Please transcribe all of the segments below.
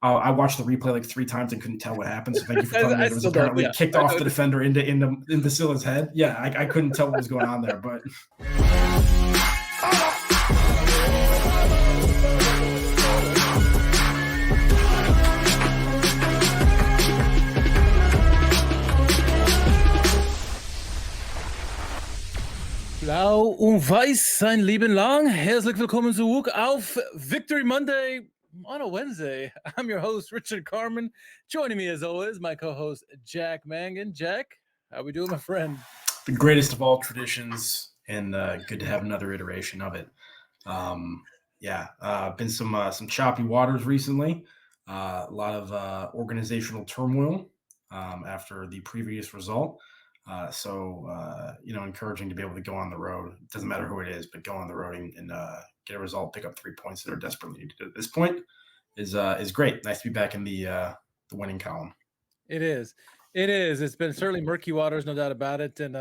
I watched the replay like 3 times and couldn't tell what happened. So thank you for telling me I it was still don't, apparently yeah. kicked off the defender into Silla's head. Yeah, I couldn't tell what was going on there, but. Blau und Weiß sein Leben lang. Herzlich willkommen zurück auf Victory Monday on a Wednesday. I'm your host, Richard Carmen. Joining me as always, my co-host, Jack Mangan. Jack, how we doing, my friend? The greatest of all traditions, and good to have another iteration of it. Been some choppy waters recently. A lot of organizational turmoil after the previous result. Encouraging to be able to go on the road. It doesn't matter who it is, but go on the road and get a result, pick up 3 points that are desperately needed at this point is great. Nice to be back in the winning column. It is. It's been certainly murky waters, no doubt about it. And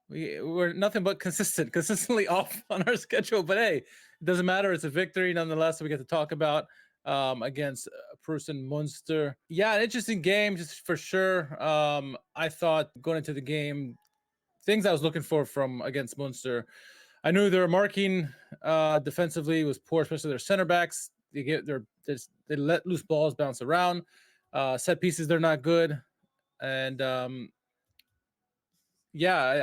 we're nothing but consistently off on our schedule. But hey, it doesn't matter. It's a victory nonetheless. We get to talk about against Prussen Munster. Yeah, an interesting game, just for sure. I thought going into the game, things I was looking for from against Munster. I knew their marking defensively was poor, especially their center backs. They let loose balls bounce around. Set pieces, they're not good. And I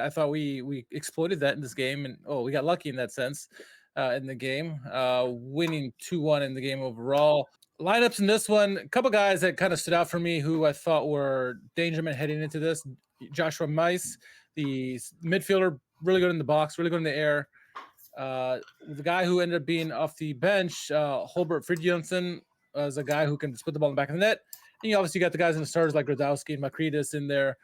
thought we exploited that in this game, and we got lucky in that sense. In the game, winning 2-1 in the game overall. Lineups in this one, a couple guys that kind of stood out for me who I thought were dangermen heading into this. Joshua Meis, the midfielder, really good in the box, really good in the air. The guy who ended up being off the bench, Holbert Fridtjonsson, is a guy who can just put the ball in the back of the net. And you obviously got the guys in the starters like Gradowski and Makridis in there.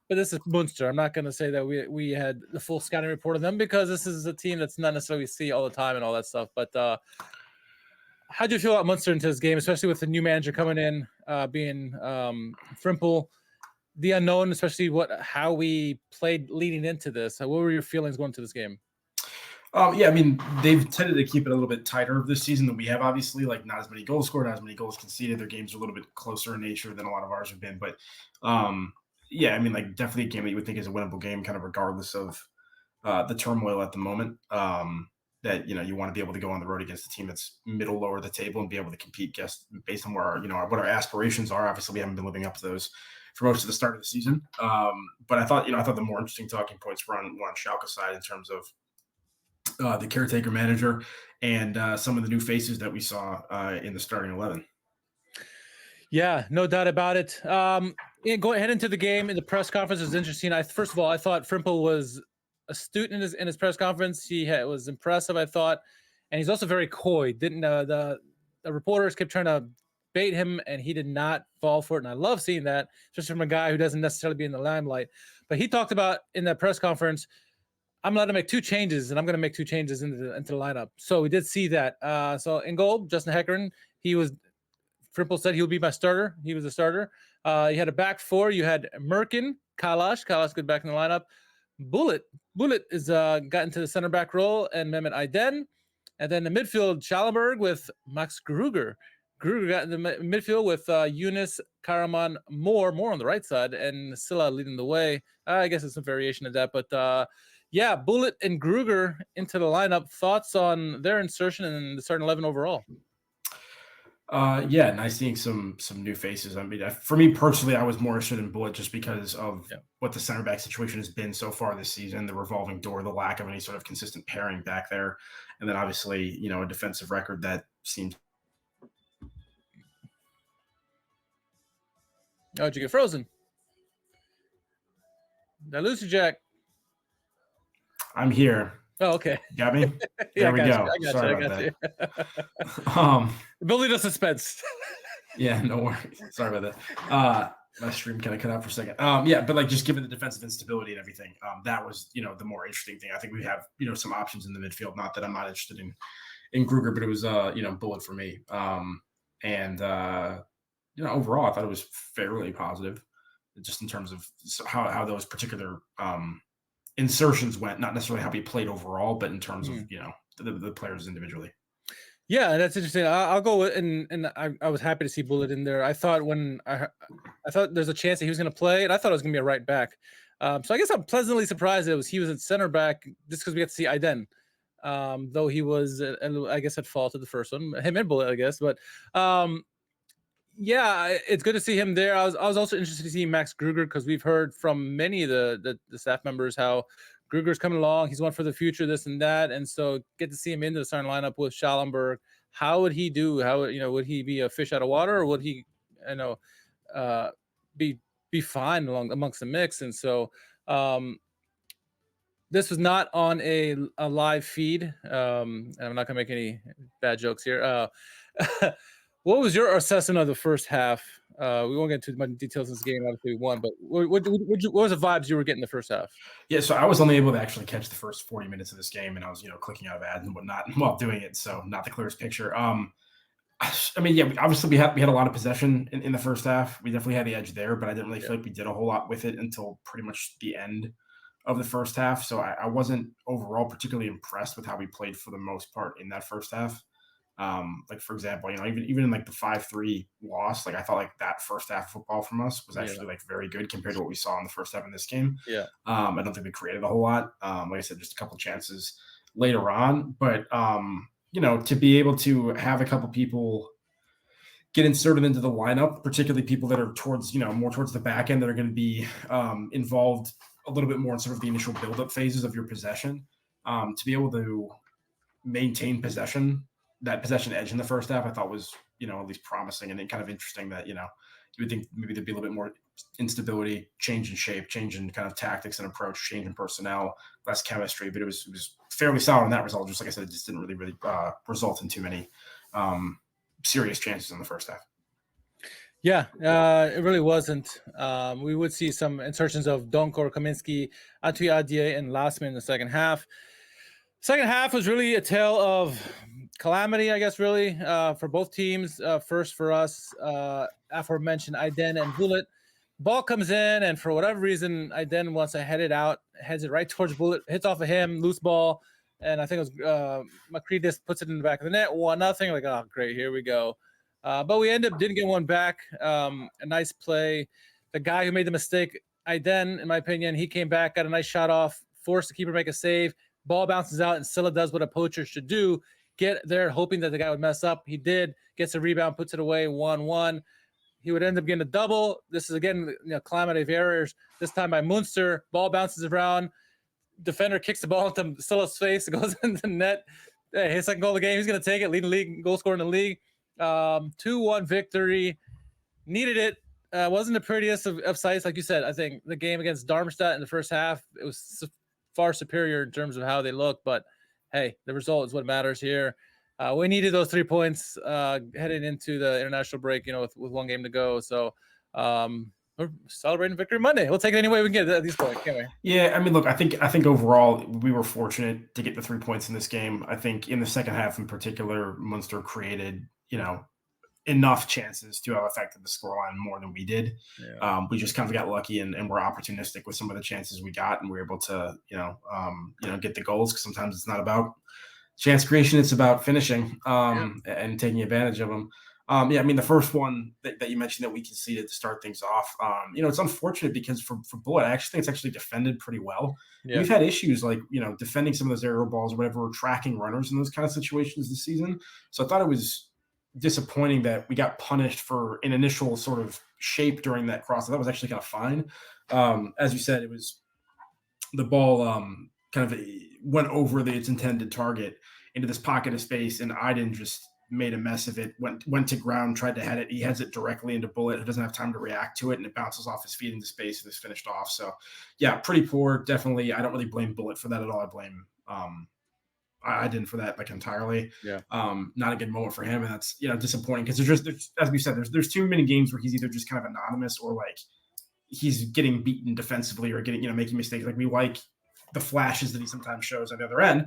But this is Munster. I'm not going to say that we had the full scouting report of them because this is a team that's not necessarily see all the time and all that stuff. But how do you feel about Munster into this game, especially with the new manager coming in, being Frimpel, the unknown, especially how we played leading into this? What were your feelings going to this game? They've tended to keep it a little bit tighter this season than we have, obviously, like not as many goals scored, not as many goals conceded. Their games are a little bit closer in nature than a lot of ours have been. But definitely a game that you would think is a winnable game, kind of regardless of the turmoil at the moment. That you want to be able to go on the road against a team that's middle lower of the table and be able to compete based on where what our aspirations are. Obviously, we haven't been living up to those for most of the start of the season. But I thought the more interesting talking points were on Schalke side in terms of the caretaker manager and some of the new faces that we saw in the starting 11. Yeah, no doubt about it. Go ahead into the game. In the press conference, it was interesting. First of all, I thought Frimpel was astute in his press conference. Was impressive, I thought, and he's also very coy. The reporters kept trying to bait him, and he did not fall for it. And I love seeing that, especially from a guy who doesn't necessarily be in the limelight. But he talked about in that press conference, I'm allowed to make 2 changes, and I'm going to make 2 changes into the lineup. So we did see that. So in goal, Justin Heckern, Frimpel said he would be my starter. He was a starter. You had a back 4. You had Merkin, Kalash good back in the lineup. Bullet is got into the center back role, and Mehmet Aydin. And then the midfield, Schallenberg with Max Gruger. Gruger got in the midfield with Yunus, Karaman, more on the right side, and Silla leading the way. I guess it's some variation of that, but Bullet and Gruger into the lineup. Thoughts on their insertion in the starting 11 overall? Nice seeing some new faces. I mean, for me personally, I was more interested in Bullet just because of what the center back situation has been so far this season, the revolving door, the lack of any sort of consistent pairing back there. And then obviously, a defensive record that seems. Oh, did you get frozen? Did I lose you, Jack? I'm here. Oh, okay. Got me? There we go. Sorry about that. Building the suspense. Yeah, no worries. Sorry about that. My stream kind of cut out for a second. But just given the defensive instability and everything, that was, the more interesting thing. I think we have, some options in the midfield. Not that I'm not interested in Gruger, but it was, Bullet for me. Overall, I thought it was fairly positive, just in terms of how those particular insertions went. Not necessarily how he played overall, but in terms of the players individually. Yeah, that's interesting. I'll go with, and I was happy to see Bullet in there. I thought when I thought there's a chance that he was going to play, and I thought it was going to be a right back. So I guess I'm pleasantly surprised that he was at center back just because we got to see Aiden. Though he was, I guess, at fault of the first one, him and Bullet, I guess. But yeah, it's good to see him there. I was also interested to see Max Gruger because we've heard from many of the staff members how Gruger's coming along. He's one for the future, this and that, and so get to see him in the starting lineup with Schallenberg. How would he do? How would he be a fish out of water, or would he, uh, be fine amongst the mix? And so this was not on a live feed. And I'm not gonna make any bad jokes here. What was your assessment of the first half? We won't get into much details in this game. Obviously, we won, but what was the vibes you were getting the first half? Yeah, so I was only able to actually catch the first 40 minutes of this game, and I was, clicking out of ads and whatnot while doing it, so not the clearest picture. I mean, yeah, obviously we had a lot of possession in the first half. We definitely had the edge there, but I didn't really feel like we did a whole lot with it until pretty much the end of the first half. So I wasn't overall particularly impressed with how we played for the most part in that first half. Like for example, even in like the 5-3 loss, like I felt like that first half of football from us was actually like very good compared to what we saw in the first half in this game. Yeah. I don't think we created a whole lot. Like I said, just a couple chances later on, but to be able to have a couple people get inserted into the lineup, particularly people that are towards, more towards the back end that are going to be involved a little bit more in sort of the initial build-up phases of your possession, to be able to maintain that possession edge in the first half, I thought was, at least promising and kind of interesting that, you would think maybe there'd be a little bit more instability, change in shape, change in kind of tactics and approach, change in personnel, less chemistry, but it was fairly solid in that result. Just like I said, it just didn't really result in too many serious chances in the first half. Yeah, it really wasn't. We would see some insertions of Donkor, Kaminsky, Atu Adie, and Lastman in the second half. Second half was really a tale of calamity, I guess, really, for both teams. First for us, aforementioned Aiden and Bullet. Ball comes in, and for whatever reason, Aiden wants to head it out, heads it right towards Bullet, hits off of him, loose ball, and I think it was Macredis puts it in the back of the net, 1-0. Like, oh, great, here we go. But we didn't get one back. A nice play. The guy who made the mistake, Aiden, in my opinion, he came back, got a nice shot off, forced the keeper to make a save. Ball bounces out, and Silla does what a poacher should do. Get there hoping that the guy would mess up. He did. Gets a rebound, puts it away, 1-1. He would end up getting a double. This is, again, calamity of errors. This time by Munster. Ball bounces around. Defender kicks the ball into Silla's face. It goes into the net. Hey, his second goal of the game. He's going to take it. Leading league goal scorer in the league. 2-1 victory. Needed it. Wasn't the prettiest of sights, like you said. I think the game against Darmstadt in the first half, it was far superior in terms of how they look, but hey, the result is what matters here. We needed those 3 points heading into the international break, with one game to go. So we're celebrating Victory Monday. We'll take it any way we can get at this point, can't we? Yeah, I mean, look, I think overall we were fortunate to get the 3 points in this game. I think in the second half in particular, Munster created, enough chances to have affected the scoreline more than we did. Yeah. We just kind of got lucky and were opportunistic with some of the chances we got, and we were able to, get the goals, because sometimes it's not about chance creation, it's about finishing and taking advantage of them. Yeah, I mean, the first one that you mentioned that we conceded to start things off, it's unfortunate because for Bullet, I actually think it's actually defended pretty well. Yeah. We've had issues like, defending some of those aerial balls or whatever, tracking runners in those kind of situations this season. So I thought it was disappointing that we got punished for an initial sort of shape during that cross. That was actually kind of fine. As you said, it was the ball kind of went over its intended target into this pocket of space, and Aiden just made a mess of it, went to ground, tried to head it. He heads it directly into Bullet, who doesn't have time to react to it, and it bounces off his feet into space and is finished off. So, yeah, pretty poor. Definitely, I don't really blame Bullet for that at all. I blame I didn't for that, like, entirely. Yeah. Not a good moment for him, and that's disappointing because there's as we said, there's too many games where he's either just kind of anonymous or like he's getting beaten defensively or getting making mistakes. Like, we like the flashes that he sometimes shows on the other end,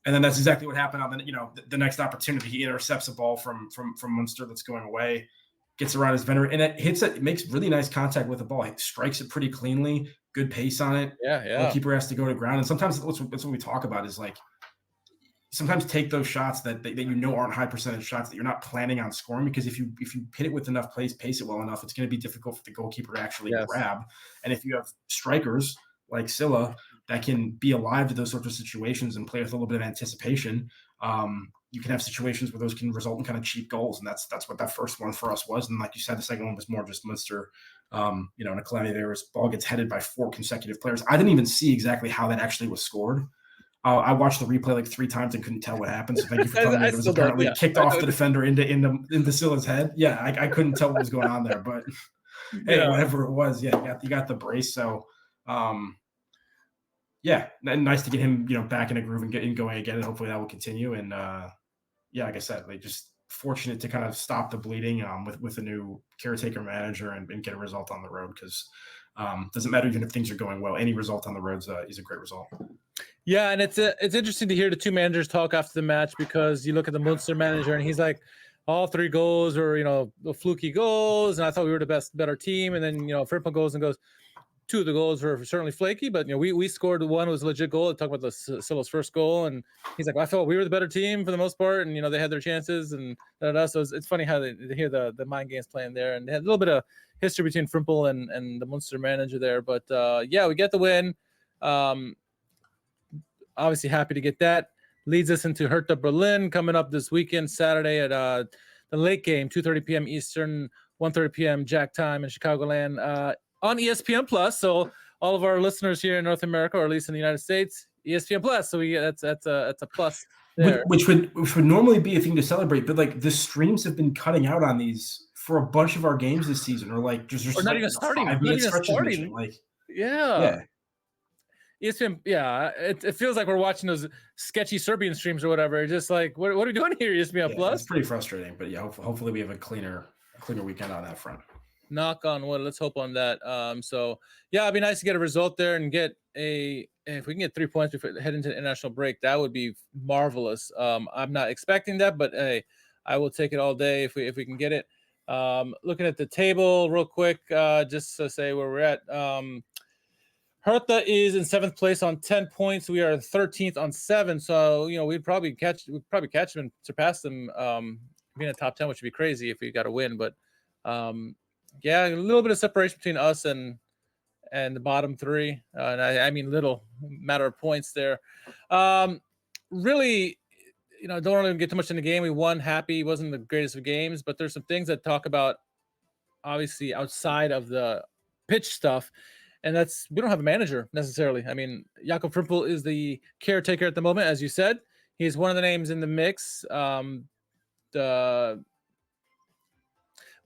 and then that's exactly what happened on the next opportunity. He intercepts a ball from Munster that's going away, gets around his defender, and it hits it. It makes really nice contact with the ball. He strikes it pretty cleanly, good pace on it. Yeah. The keeper has to go to ground, and sometimes that's what we talk about is like, sometimes take those shots that aren't high percentage shots that you're not planning on scoring, because if you hit it with enough pace it well enough, it's going to be difficult for the goalkeeper to actually grab. And if you have strikers like Silla that can be alive to those sorts of situations and play with a little bit of anticipation, you can have situations where those can result in kind of cheap goals. And that's what that first one for us was. And like you said, the second one was more just Munster, in a calamity there. Was ball gets headed by 4 consecutive players. I didn't even see exactly how that actually was scored. I watched the replay like 3 times and couldn't tell what happened. So thank you for telling me it was apparently kicked off the defender into Silla's head. Yeah, I couldn't tell what was going on there, but hey, whatever it was, you got the brace. So, nice to get him, back in a groove and getting going again, and hopefully that will continue. And like I said, just fortunate to kind of stop the bleeding with a new caretaker manager and get a result on the road, because doesn't matter even if things are going well. Any result on the road is a great result. Yeah, and it's interesting to hear the 2 managers talk after the match, because you look at the Munster manager and he's like, all 3 goals were, fluky goals, and I thought we were better team. And then, Frimpong goes and goes, 2 of the goals were certainly flaky, but we scored. One was a legit goal. Talk about Silla's first goal, and he's like, I felt we were the better team for the most part, and they had their chances, and so it's funny how they hear the mind games playing there, and they had a little bit of history between Frimpong and the Munster manager there. But we get the win. Obviously happy to get that. Leads us into Hertha Berlin coming up this weekend, Saturday at the late game, 2:30 p.m. Eastern, 1:30 p.m. Jack time in Chicagoland, on ESPN Plus. So all of our listeners here in North America, or at least in the United States, ESPN Plus. So that's a plus there. Which would normally be a thing to celebrate, but like the streams have been cutting out on these for a bunch of our games this season, or like just or not even starting. Not even starting. Like yeah. ESPN, it feels like we're watching those sketchy Serbian streams or whatever. Just like, what are we doing here, ESPN Plus? It's pretty frustrating, but hopefully we have a cleaner weekend on that front. Knock on wood. Let's hope on that. It'd be nice to get a result there and if we can get 3 points before head into the international break, that would be marvelous. I'm not expecting that, but hey, I will take it all day if we can get it. Looking at the table real quick, just to say where we're at. Hertha is in 7th place on 10 points. We are 13th on 7. So, we'd probably catch them and surpass them, being a top 10, which would be crazy if we got a win. But, a little bit of separation between us and the bottom 3. And I mean, little matter of points there. Really, don't really get too much in the game. We won happy. It wasn't the greatest of games, but there's some things that talk about, obviously, outside of the pitch stuff. And we don't have a manager necessarily. I mean, Jakob Frimpong is the caretaker at the moment, as you said. He's one of the names in the mix. The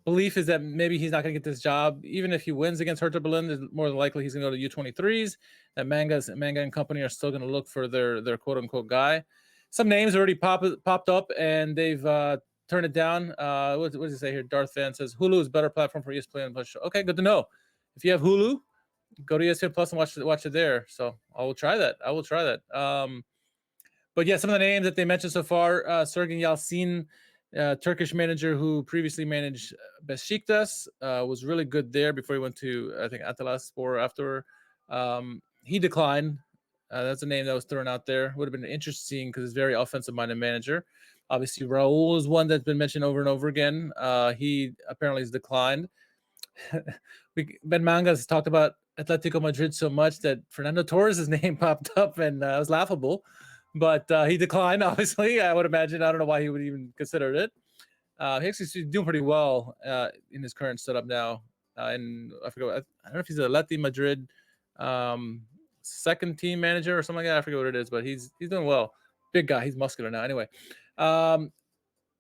belief is that maybe he's not going to get this job. Even if he wins against Hertha Berlin, more than likely he's going to go to U23s. That Manga and company are still going to look for their quote-unquote guy. Some names already popped up, and they've turned it down. What does it say here? Darth Van says, Hulu is a better platform for ESPN Plus. Okay, good to know. If you have Hulu, go to ESPN Plus and watch it there. So I will try that. But some of the names that they mentioned so far, Sergen Yalcin, Turkish manager who previously managed Besiktas, was really good there before he went to, I think, Atalasspor after. He declined. That's a name that was thrown out there. Would have been interesting because he's a very offensive-minded manager. Obviously, Raul is one that's been mentioned over and over again. He apparently has declined. Ben Manga has talked about Atletico Madrid so much that Fernando Torres' name popped up, and it was laughable. But he declined, obviously. I would imagine. I don't know why he would even consider it. He actually is doing pretty well in his current setup now. And I forget. I don't know if he's a Atleti Madrid second team manager or something like that. I forget what it is, but he's doing well. Big guy. He's muscular now. Anyway, on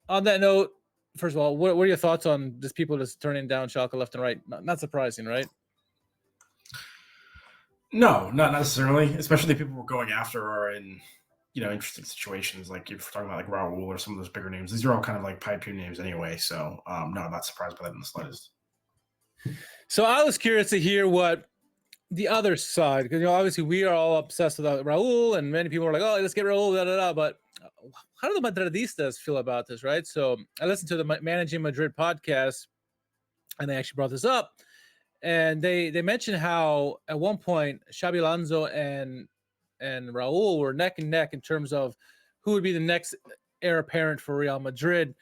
that note, first of all, what are your thoughts on just people just turning down Schalke left and right? Not surprising, right? No, not necessarily. Especially the people we're going after are in, interesting situations. Like if we're talking about like Raul or some of those bigger names, these are all kind of like pipe dream names anyway. So no, I'm not surprised by that in the slightest. So I was curious to hear what the other side, because obviously we are all obsessed with Raul, and many people are like, "Oh, let's get Raul." But how do the Madridistas feel about this, right? So I listened to the Managing Madrid podcast, and they actually brought this up, and they mentioned how at one point Xabi Alonso and Raul were neck and neck in terms of who would be the next heir apparent for Real Madrid.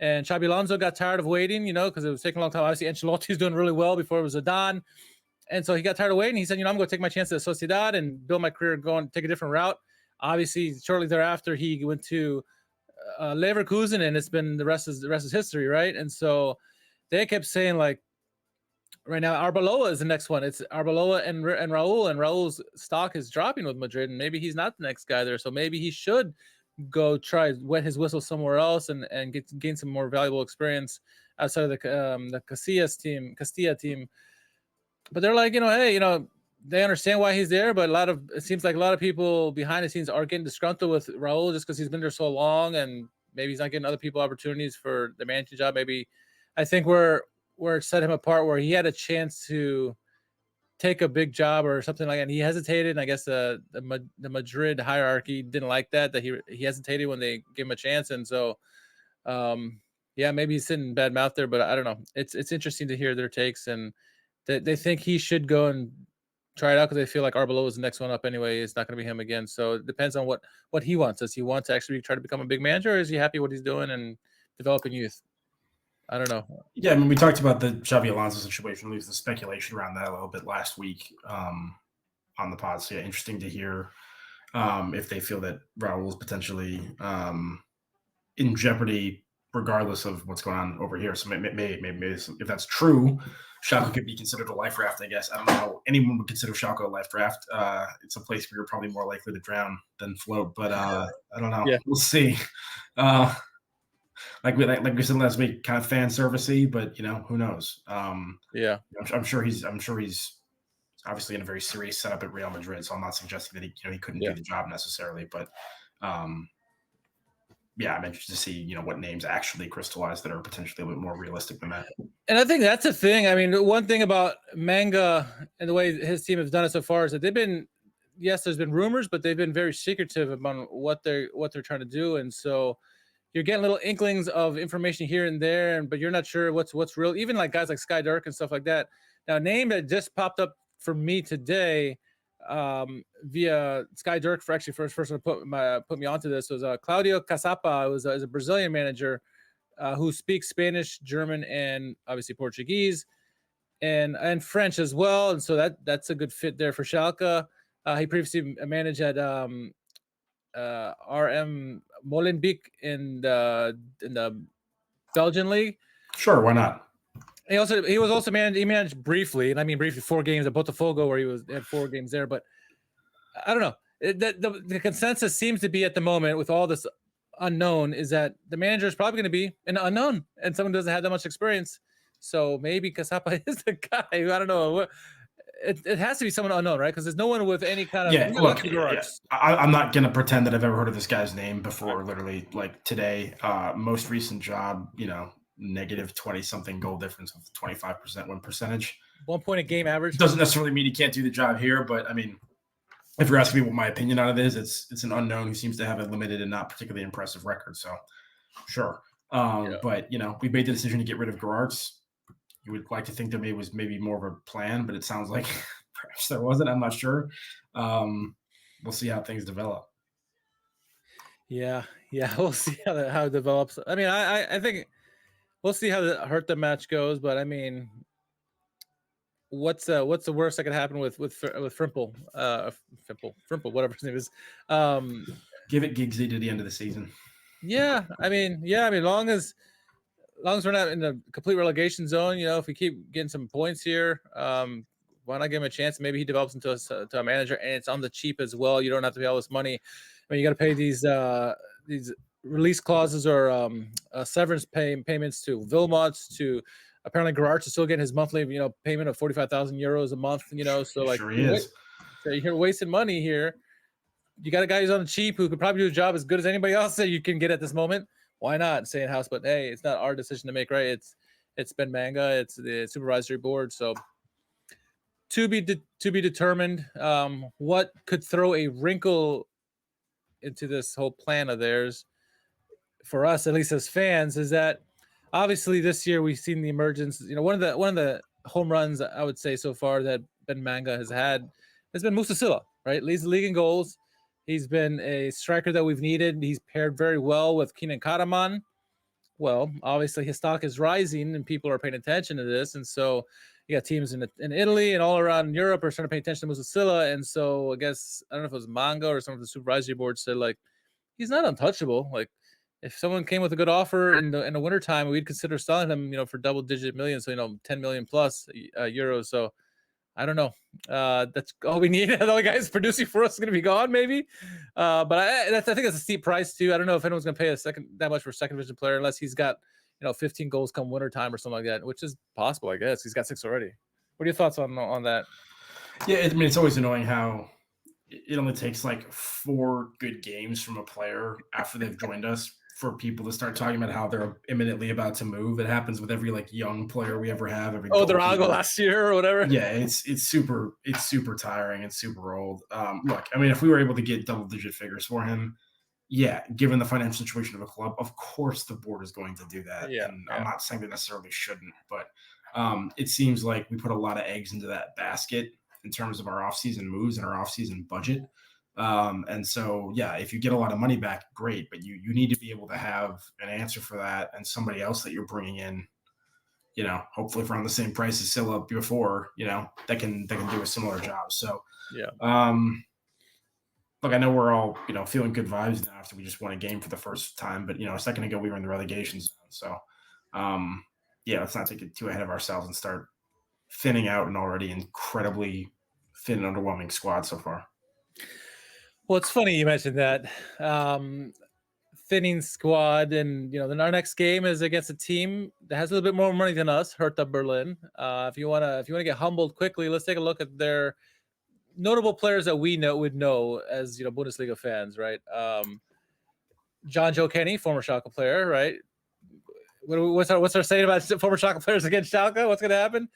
And Xabi Alonso got tired of waiting, because it was taking a long time. Obviously, Ancelotti's doing really well before it was Zidane. And so he got tired of waiting. He said, I'm going to take my chance at Sociedad and build my career, go and take a different route. Obviously, shortly thereafter, he went to Leverkusen, and it's been the rest is history, right? And so they kept saying, like, right now, Arbeloa is the next one. It's Arbeloa and Raul, and Raul's stock is dropping with Madrid, and maybe he's not the next guy there. So maybe he should go try wet his whistle somewhere else and gain some more valuable experience outside of the Castilla team. But they're like, hey, they understand why he's there, but it seems like a lot of people behind the scenes are getting disgruntled with Raul just because he's been there so long, and maybe he's not getting other people opportunities for the managing job. Maybe I think where it set him apart, where he had a chance to take a big job or something like that, and he hesitated. And I guess the Madrid hierarchy didn't like that he hesitated when they gave him a chance. And so, maybe he's sitting bad mouth there, but I don't know. It's interesting to hear their takes, and they think he should go and try it out because they feel like Arbeloa is the next one up anyway. It's not going to be him again. So it depends on what he wants. Does he want to actually try to become a big manager, or is he happy what he's doing and developing youth? I don't know. Yeah, I mean, we talked about the Xabi Alonso situation. There was the speculation around that a little bit last week on the pod. So, interesting to hear if they feel that Raul is potentially in jeopardy regardless of what's going on over here. So maybe if that's true, Schalke could be considered a life raft, I guess. I don't know how anyone would consider Schalke a life raft. It's a place where you're probably more likely to drown than float, but I don't know. Yeah. We'll see. Like we said last week, kind of fan servicey, but who knows? Yeah, I'm sure he's obviously in a very serious setup at Real Madrid. So I'm not suggesting that he couldn't do the job necessarily, but I'm interested to see what names actually crystallize that are potentially a little more realistic than that. And I think that's the thing. I mean, one thing about Manga and the way his team has done it so far is that they've been, yes, there's been rumors, but they've been very secretive about what they're trying to do, and so you're getting little inklings of information here and there, but you're not sure what's real. Even like guys like Sky Dirk and stuff like that. Now, a name that just popped up for me today via Sky Dirk first person to put me onto this was Claudio Casapa. Was a Brazilian manager who speaks Spanish, German, and obviously Portuguese, and French as well. And so that's a good fit there for Schalke. He previously managed at RM Molenbeek in the Belgian league. Sure, why not? He was also managed briefly, and I mean briefly 4 games at Botafogo, where he had 4 games there. But I don't know. The consensus seems to be at the moment with all this unknown is that the manager is probably going to be an unknown, and someone who doesn't have that much experience. So maybe Casapa is the guy. I don't know. It has to be someone unknown, right? Because there's no one with any kind of I'm not going to pretend that I've ever heard of this guy's name before. Literally, like today, most recent job, negative 20-something goal difference with 25% win percentage. 1 point a game average. Doesn't necessarily mean he can't do the job here, but I mean, if you're asking me what my opinion on it is, it's an unknown who seems to have a limited and not particularly impressive record. So, sure. But we made the decision to get rid of Geraerts. You would like to think there was maybe more of a plan, but it sounds like perhaps there wasn't. I'm not sure. We'll see how things develop. Yeah, we'll see how it develops. I mean, I think we'll see how the Hertha match goes, but I mean, what's the worst that could happen with Frimple, whatever his name is? Give it Giggsy to the end of the season. Yeah, I mean, long as we're not in the complete relegation zone, if we keep getting some points here, why not give him a chance? Maybe he develops into a manager, and it's on the cheap as well. You don't have to pay all this money. I mean, you got to pay these release clauses or severance payments to Wilmots, to apparently Geraerts is still getting his monthly, payment of 45,000 euros a month. So like, sure he is. So you're wasting money here. You got a guy who's on the cheap who could probably do a job as good as anybody else that you can get at this moment. Why not stay in house? But hey, it's not our decision to make, right? It's Ben Manga, it's the supervisory board. So to be determined. What could throw a wrinkle into this whole plan of theirs for us, at least as fans, is that obviously this year we've seen the emergence. One of the home runs I would say so far that Ben Manga has had has been Musa Silla, right? Leads the league in goals. He's been a striker that we've needed. He's paired very well with Keenan Karaman. Well, obviously his stock is rising and people are paying attention to this. And so you got teams in Italy and all around Europe are starting to pay attention to Musasilla. And so I guess, I don't know if it was Manga or some of the supervisory board said, like, he's not untouchable. Like, if someone came with a good offer in the wintertime, we'd consider selling him, for double-digit millions, so 10 million plus euros. So I don't know. That's all we need. The other guys producing for us is going to be gone, maybe. But I think that's a steep price too. I don't know if anyone's going to pay that much for a second division player unless he's got 15 goals come wintertime or something like that, which is possible, I guess. He's got 6 already. What are your thoughts on that? Yeah, it's always annoying how it only takes like 4 good games from a player after they've joined us for people to start talking about how they're imminently about to move. It happens with every like young player we ever have. Durago last year or whatever. Yeah, it's super tiring and super old. Look, I mean, if we were able to get double-digit figures for him, yeah, given the financial situation of the club, of course the board is going to do that. Yeah, and I'm not saying they necessarily shouldn't, but it seems like we put a lot of eggs into that basket in terms of our offseason moves and our offseason budget. And so, yeah, if you get a lot of money back, great, but you need to be able to have an answer for that and somebody else that you're bringing in, hopefully for around the same price as Silla before, that can do a similar job. So, yeah. Look, I know we're all, feeling good vibes now after we just won a game for the first time, but, a second ago we were in the relegation zone. So, yeah, let's not take it too ahead of ourselves and start thinning out an already incredibly thin and underwhelming squad so far. Well, it's funny you mentioned that thinning squad, and our next game is against a team that has a little bit more money than us, Hertha Berlin. If you wanna get humbled quickly, let's take a look at their notable players that we would know as Bundesliga fans, right? John Joe Kenny, former Schalke player, right? What's our saying about former Schalke players against Schalke? What's going to happen?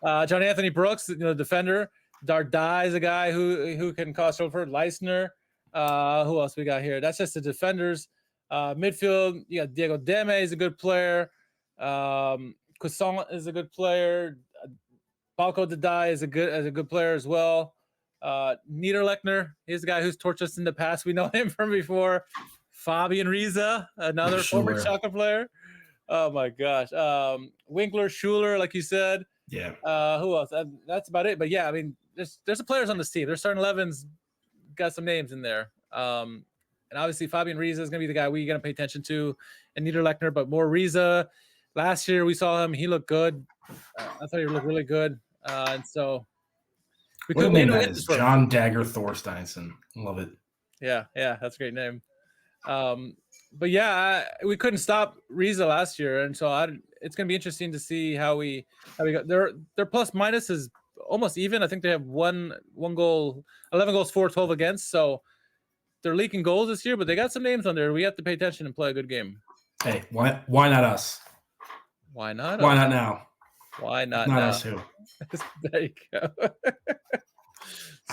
John Anthony Brooks, defender. Dardai is a guy who can cause trouble for Leisner. Who else we got here? That's just the defenders. Midfield, you got Diego Deme is a good player. Cousin is a good player. Balko Dardai is a good player as well. Niederlechner, he's a guy who's tortured us in the past. We know him from before. Fabian Riza, another former Schalke player. Oh my gosh. Winkler, Schuler, like you said. Yeah. Who else? That's about it. But yeah, I mean, there's the players on this team. There's starting 11's got some names in there. And obviously Fabian Riza is going to be the guy we're going to pay attention to, and Niederlechner, but more Riza. Last year we saw him. He looked good. I thought he looked really good. And so what a name that is. John Dagger Thorsteinson. Love it. Yeah, that's a great name. But yeah, we couldn't stop Riza last year, and so it's going to be interesting to see how we go. Their plus minus is almost even. I think they have one goal, 11 goals for, 12 against. So they're leaking goals this year, but they got some names on there. We have to pay attention and play a good game. Hey, why not us? Why not? Why not now? Why not? Not now? us who? There you go.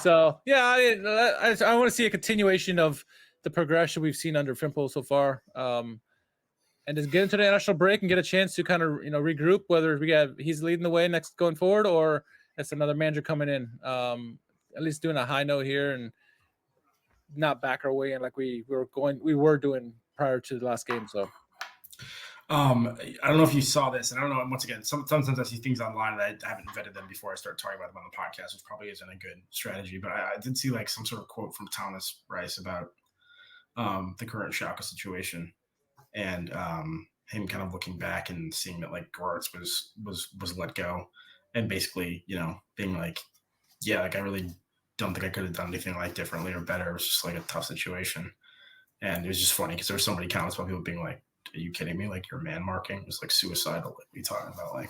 So yeah, I want to see a continuation of the progression we've seen under Frimpel so far, and just get into the international break and get a chance to kind of regroup. Whether he's leading the way next going forward, or it's another manager coming in. At least doing a high note here and not back our way in like we were doing prior to the last game. So. I don't know if you saw this, and I don't know. Once again, sometimes I see things online that I haven't vetted them before I start talking about them on the podcast, which probably isn't a good strategy. But I did see like some sort of quote from Thomas Rice about the current Schalke situation, and him kind of looking back and seeing that like Geraerts was let go, and basically being like, yeah, like I really don't think I could have done anything like differently or better. It was just like a tough situation, and it was just funny because there were so many comments about people being like, are you kidding me? Like, your man marking was like suicidal. Like, what are you talking about? Like,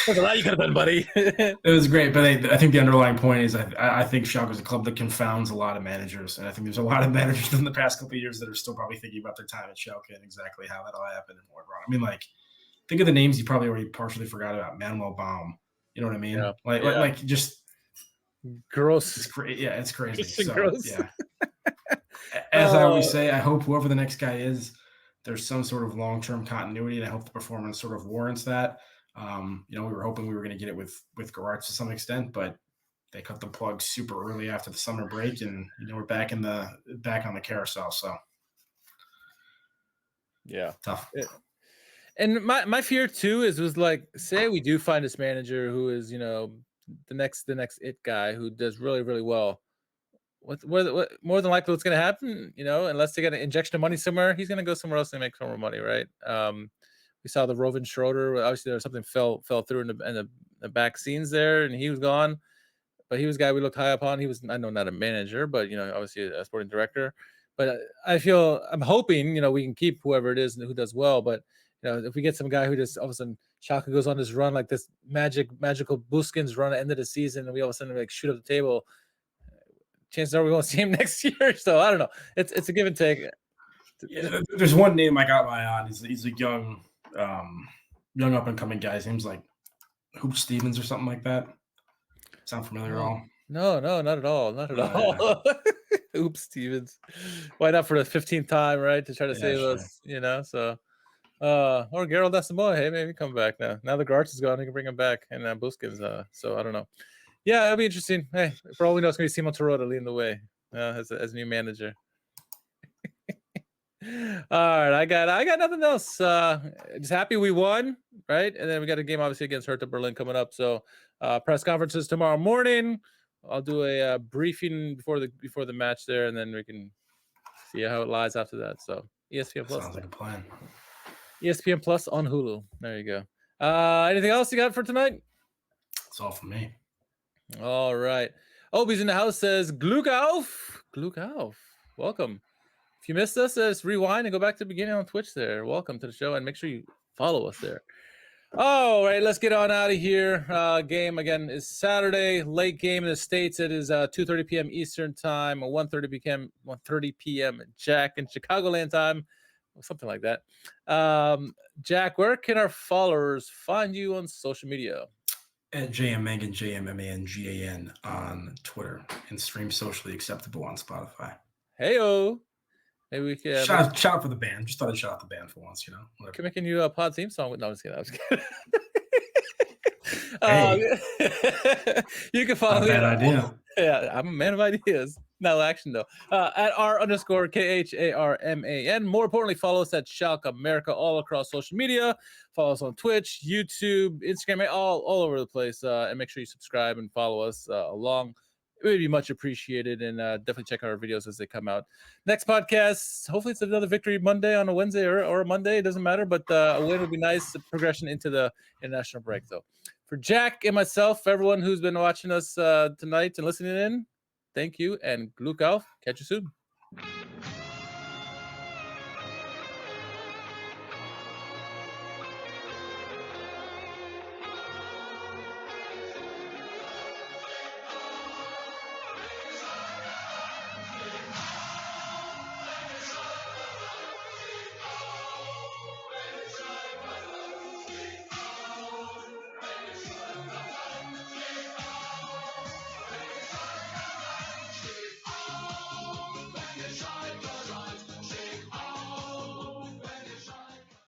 there's a lot you could have done, buddy. It was great, but I think the underlying point is I think Schalke is a club that confounds a lot of managers, and I think there's a lot of managers in the past couple of years that are still probably thinking about their time at Schalke and exactly how that all happened and what wrong. I mean, like, think of the names you probably already partially forgot about. Manuel Baum, you know what I mean? Yeah. Like just gross. It's it's crazy. So, gross. Yeah. As I always say, I hope whoever the next guy is, there's some sort of long-term continuity, and I hope the performance sort of warrants that. We were hoping we were going to get it with Geraerts to some extent, but they cut the plug super early after the summer break, and we're back on the carousel. So yeah, tough. And my fear too was like, say we do find this manager who is the next it guy who does really really well. What more than likely what's going to happen? Unless they get an injection of money somewhere, he's going to go somewhere else and make some more money, right? We saw the Rovin Schroeder. Obviously, there was something fell through in the back scenes there, and he was gone. But he was a guy we looked high upon. He was, I know, not a manager, but obviously a sporting director. But I'm hoping we can keep whoever it is and who does well. But if we get some guy who just all of a sudden Schalke goes on this run like this magical Buskins run at the end of the season, and we all of a sudden like shoot up the table, chances are we won't see him next year. So I don't know. It's a give and take. Yeah, there's one name I got my eye on. He's a young up and coming guy. His name's like Hoop Stevens or something like that. Sound familiar at all? No, not at all. Not at all. Hoop Stevens. Why not for the 15th time, right? To try to save us, So or Gerald Asamoah, hey, maybe come back now. Now the Geraerts is gone, he can bring him back, and Buskins. So I don't know. Yeah, it'll be interesting. Hey, for all we know, it's gonna be Simon Terota leading the way as a new manager. All right, I got nothing else. Just happy we won, right? And then we got a game obviously against Hertha Berlin coming up. So press conferences tomorrow morning. I'll do a briefing before the match there, and then we can see how it lies after that. So ESPN Plus sounds like a plan. ESPN Plus on Hulu. There you go. Anything else you got for tonight? That's all for me. All right. Obi's in the house says Glück auf. Welcome. If you missed us, just rewind and go back to the beginning on Twitch there. Welcome to the show, and make sure you follow us there. All right, let's get on out of here. Game, again, is Saturday. Late game in the States. It is 2:30 p.m. Eastern Time, 1:30 p.m. Jack in Chicagoland time, something like that. Jack, where can our followers find you on social media? At JMMangan, JMMangan on Twitter, and stream socially acceptable on Spotify. Hey-o. Maybe we can shout out for the band. Just thought I'd shout out the band for once, Whatever. Can we making you a pod theme song? No, I'm just kidding. Hey. You can follow me. Bad idea. Yeah, I'm a man of ideas. No action though. At R_KHARMAN. More importantly, follow us at Schalke America all across social media. Follow us on Twitch, YouTube, Instagram, all over the place. And make sure you subscribe and follow us along. It would be much appreciated, and definitely check out our videos as they come out. Next podcast, hopefully it's another victory Monday on a Wednesday or a Monday. It doesn't matter, but a win would be nice. Progression into the international break, though. For Jack and myself, everyone who's been watching us tonight and listening in, thank you, and Glück auf. Catch you soon.